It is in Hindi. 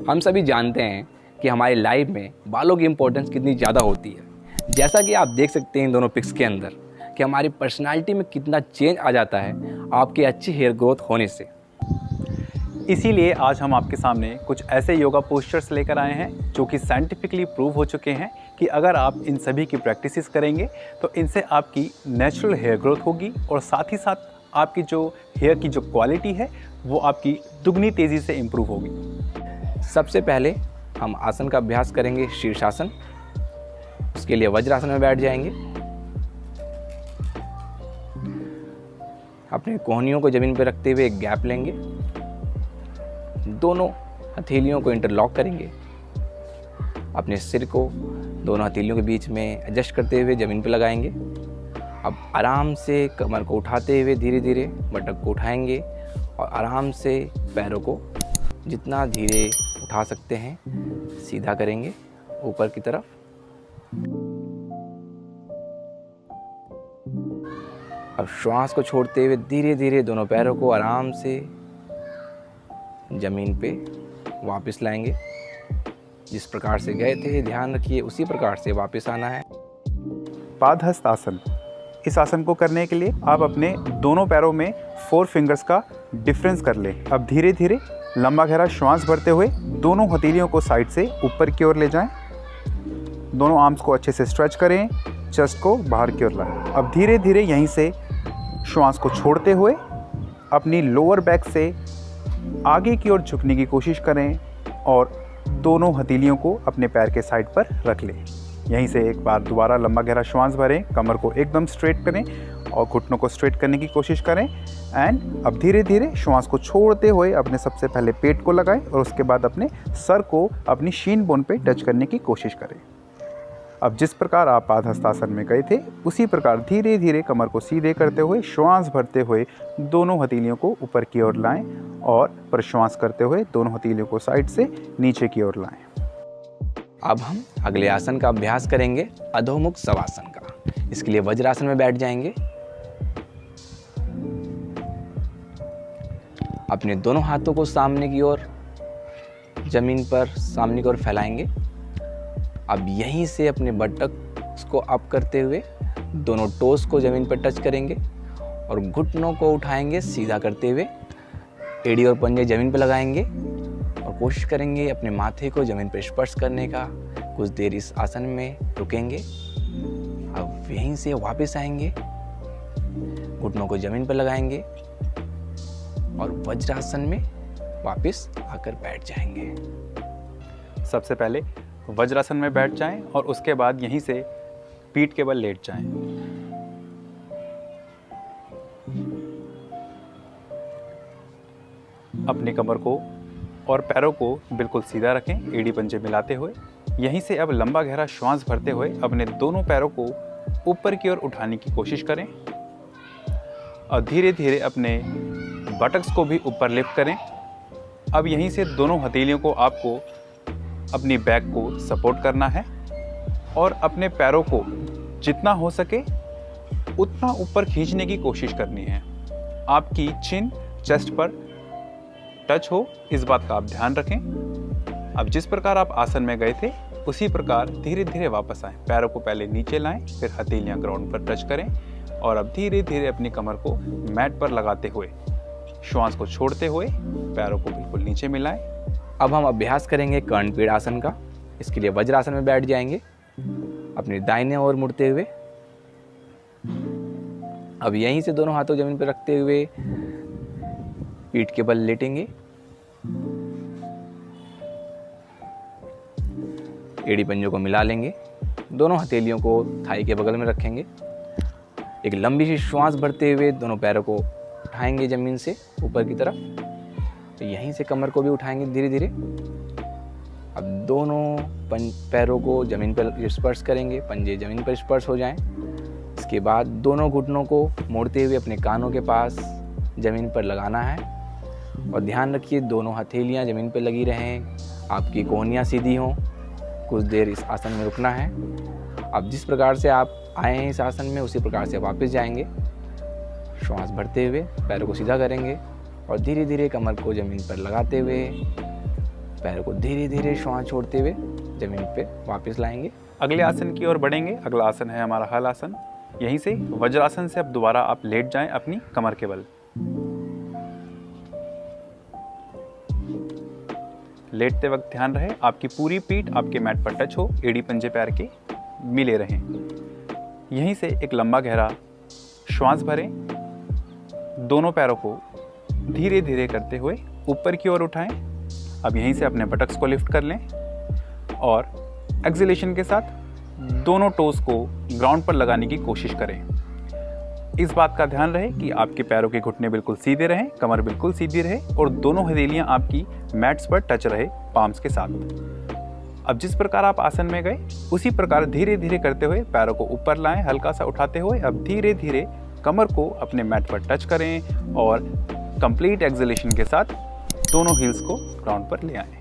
हम सभी जानते हैं कि हमारी लाइफ में बालों की इम्पोर्टेंस कितनी ज़्यादा होती है। जैसा कि आप देख सकते हैं इन दोनों पिक्स के अंदर कि हमारी पर्सनालिटी में कितना चेंज आ जाता है आपकी अच्छी हेयर ग्रोथ होने से। इसीलिए आज हम आपके सामने कुछ ऐसे योगा पोस्चर्स लेकर आए हैं जो कि साइंटिफिकली प्रूव हो चुके हैं कि अगर आप इन सभी की प्रैक्टिसेस करेंगे तो इनसे आपकी नेचुरल हेयर ग्रोथ होगी और साथ ही साथ आपकी जो हेयर की जो क्वालिटी है वो आपकी दुगनी तेज़ी से इम्प्रूव होगी। सबसे पहले हम आसन का अभ्यास करेंगे, शीर्षासन। उसके लिए वज्रासन में बैठ जाएंगे। अपने कोहनियों को जमीन पर रखते हुए एक गैप लेंगे। दोनों हथेलियों को इंटरलॉक करेंगे। अपने सिर को दोनों हथेलियों के बीच में एडजस्ट करते हुए ज़मीन पर लगाएंगे। अब आराम से कमर को उठाते हुए धीरे धीरे बटक को उठाएंगे और आराम से पैरों को जितना धीरे उठा सकते हैं सीधा करेंगे ऊपर की तरफ। अब श्वास को छोड़ते हुए धीरे धीरे दोनों पैरों को आराम से ज़मीन पे वापस लाएंगे। जिस प्रकार से गए थे ध्यान रखिए उसी प्रकार से वापस आना है। पादहस्त आसन। इस आसन को करने के लिए आप अपने दोनों पैरों में 4 फिंगर्स का डिफरेंस कर लें। अब धीरे धीरे लंबा गहरा श्वास भरते हुए दोनों हथेलियों को साइड से ऊपर की ओर ले जाएं। दोनों आर्म्स को अच्छे से स्ट्रेच करें, चेस्ट को बाहर की ओर लाएं। अब धीरे धीरे यहीं से श्वास को छोड़ते हुए अपनी लोअर बैक से आगे की ओर झुकने की कोशिश करें और दोनों हथेलियों को अपने पैर के साइड पर रख लें। यहीं से एक बार दोबारा लंबा गहरा श्वास भरें, कमर को एकदम स्ट्रेट करें और घुटनों को स्ट्रेट करने की कोशिश करें। एंड अब धीरे धीरे श्वास को छोड़ते हुए अपने सबसे पहले पेट को लगाएं और उसके बाद अपने सर को अपनी शीन बोन पे टच करने की कोशिश करें। अब जिस प्रकार आप पादहस्तासन में गए थे उसी प्रकार धीरे धीरे कमर को सीधे करते हुए श्वास भरते हुए दोनों हथेलियों को ऊपर की ओर लाएं और प्रश्वास करते हुए दोनों हथेलियों को साइड से नीचे की ओर लाएं। अब हम अगले आसन का अभ्यास करेंगे, अधोमुख शवासन का। इसके लिए वज्रासन में बैठ जाएंगे। अपने दोनों हाथों को सामने की ओर जमीन पर सामने की ओर फैलाएंगे। अब यहीं से अपने बटक्स को अप करते हुए दोनों टोस को ज़मीन पर टच करेंगे और घुटनों को उठाएंगे सीधा करते हुए। एड़ी और पंजे ज़मीन पर लगाएंगे और कोशिश करेंगे अपने माथे को ज़मीन पर स्पर्श करने का। कुछ देर इस आसन में रुकेंगे। अब यहीं से वापस आएंगे, घुटनों को ज़मीन पर लगाएंगे और वज्रासन में वापस आकर बैठ जाएंगे। सबसे पहले वज्रासन में बैठ जाएं और उसके बाद यहीं से पीठ के बल लेट जाएं। अपनी कमर को और पैरों को बिल्कुल सीधा रखें, एड़ी पंजे मिलाते हुए। यहीं से अब लंबा गहरा श्वास भरते हुए अपने दोनों पैरों को ऊपर की ओर उठाने की कोशिश करें और धीरे धीरे अपने बटक्स को भी ऊपर लिफ्ट करें। अब यहीं से दोनों हथेलियों को आपको अपनी बैक को सपोर्ट करना है और अपने पैरों को जितना हो सके उतना ऊपर खींचने की कोशिश करनी है। आपकी चिन चेस्ट पर टच हो इस बात का आप ध्यान रखें। अब जिस प्रकार आप आसन में गए थे उसी प्रकार धीरे धीरे वापस आएं। पैरों को पहले नीचे लाएं, फिर हथेलियां ग्राउंड पर टच करें और अब धीरे धीरे अपनी कमर को मैट पर लगाते हुए श्वास को छोड़ते हुए पैरों को बिल्कुल नीचे मिलाएं। अब हम अभ्यास करेंगे कर्णपीठ आसन का। इसके लिए वज्रासन में बैठ जाएंगे, अपने दाहिने ओर मुड़ते हुए। अब यहीं से दोनों हाथों जमीन पर रखते हुए पीठ के बल लेटेंगे। एड़ी पंजों को मिला लेंगे। दोनों हथेलियों को थाई के बगल में रखेंगे। एक लंबी सी श्वास भरते हुए दोनों पैरों को उठाएंगे जमीन से ऊपर की तरफ। तो यहीं से कमर को भी उठाएंगे धीरे धीरे। अब दोनों पैरों को ज़मीन पर स्पर्श करेंगे, पंजे ज़मीन पर स्पर्श हो जाएं। इसके बाद दोनों घुटनों को मोड़ते हुए अपने कानों के पास ज़मीन पर लगाना है और ध्यान रखिए दोनों हथेलियां ज़मीन पर लगी रहें, आपकी कोहनियाँ सीधी हों। कुछ देर इस आसन में रुकना है। अब जिस प्रकार से आप आए हैं इस आसन में उसी प्रकार से वापस जाएंगे। श्वास भरते हुए पैरों को सीधा करेंगे और धीरे धीरे कमर को ज़मीन पर लगाते हुए पैरों को धीरे धीरे श्वास छोड़ते हुए जमीन पे वापस लाएंगे। अगले आसन की ओर बढ़ेंगे। अगला आसन है हमारा हल आसन। यहीं से वज्रासन से अब दोबारा आप लेट जाएं अपनी कमर के बल। लेटते वक्त ध्यान रहे आपकी पूरी पीठ आपके मैट पर टच हो, एड़ी पंजे पैर के मिले रहें। यहीं से एक लंबा गहरा श्वास भरें। दोनों पैरों को धीरे धीरे करते हुए ऊपर की ओर उठाएं। अब यहीं से अपने बटक्स को लिफ्ट कर लें और एक्सहेलेशन के साथ दोनों टोस को ग्राउंड पर लगाने की कोशिश करें। इस बात का ध्यान रहे कि आपके पैरों के घुटने बिल्कुल सीधे रहें, कमर बिल्कुल सीधी रहे और दोनों हथेलियां आपकी मैट्स पर टच रहे पाम्स के साथ। अब जिस प्रकार आप आसन में गए उसी प्रकार धीरे धीरे करते हुए पैरों को ऊपर लाएं, हल्का सा उठाते हुए अब धीरे धीरे कमर को अपने मैट पर टच करें और कंप्लीट एक्सहेलेशन के साथ दोनों हील्स को ग्राउंड पर ले आएं।